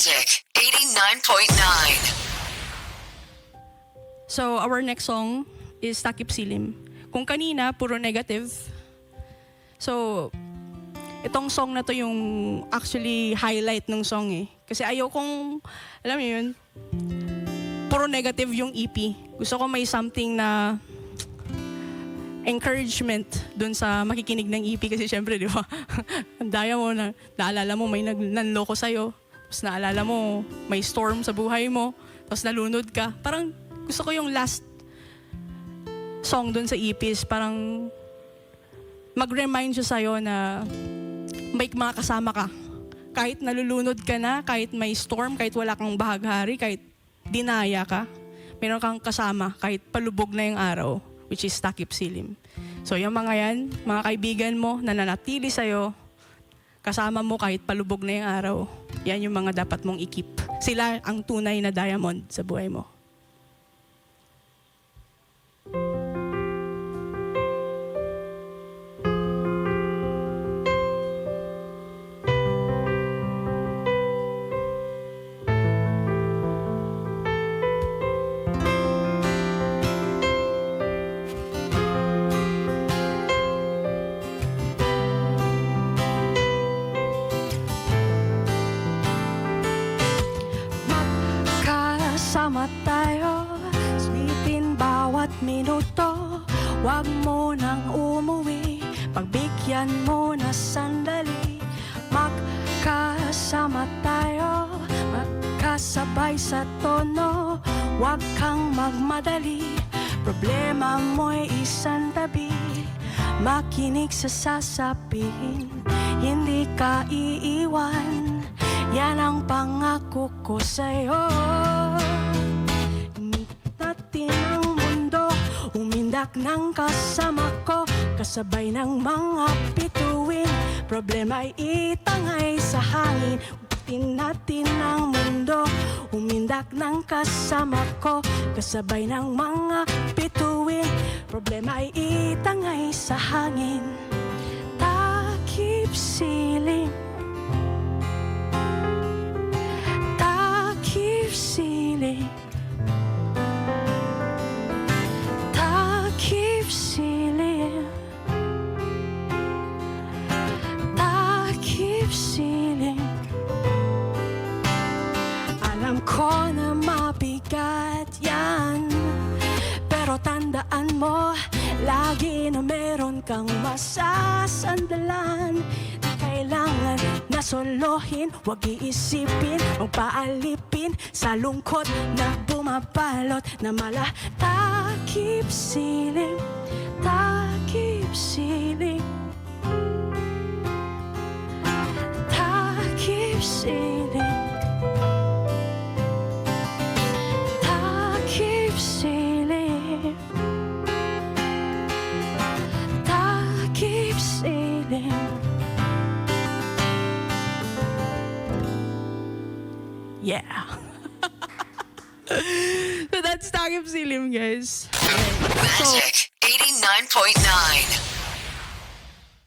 Magic 89.9. So, our next song is Takip Silim. Kung kanina, puro negative. So, itong song na to yung actually highlight ng song eh. Kasi ayaw kong, alam mo yun, puro negative yung EP. Gusto ko may something na encouragement dun sa makikinig ng EP kasi syempre, di ba? Ang daya mo na, naalala mo may nanloko sa'yo. Tapos naalala mo may storm sa buhay mo. Tapos nalunod ka. Parang gusto ko yung last song dun sa EP is parang mag-remind siya sa'yo na may mga kasama ka. Kahit nalulunod ka na, kahit may storm, kahit wala kang bahaghari, kahit dinaya ka, meron kang kasama kahit palubog na yung araw, which is Takip Silim. So yung mga yan, mga kaibigan mo na nanatili sa'yo, kasama mo kahit palubog na yung araw, yan yung mga dapat mong i-keep. Sila ang tunay na diamond sa buhay mo. Sama tayo, sulitin bawat minuto. Huwag mo nang umuwi, pagbigyan mo na sandali. Magkasama tayo, magkasabay sa tono. Huwag kang magmadali, problema mo'y isang tabi. Makinig sa sasabihin, hindi ka iiwan. Yan ang pangako ko sa'yo. Natin ang mundo, umindak ng kasama ko. Kasabay ng mga bituin, problema'y itangay sa hangin. Ulitin natin ang mundo, umindak ng kasama ko. Kasabay ng mga bituin, problema'y itangay sa hangin. Takip silim, takip silim, takip silim, takip silim. Alam ko na mabigat yan, pero tandaan mo, lagi na meron kang masasandalan. Kailangan na solohin, huwag iisipin, magpaalipin sa lungkot na bumabalot na mala. Takip silim, takip silim, takip silim, takip silim, takip silim. Yeah. So that's Takip Silim, guys. Magic 89.9.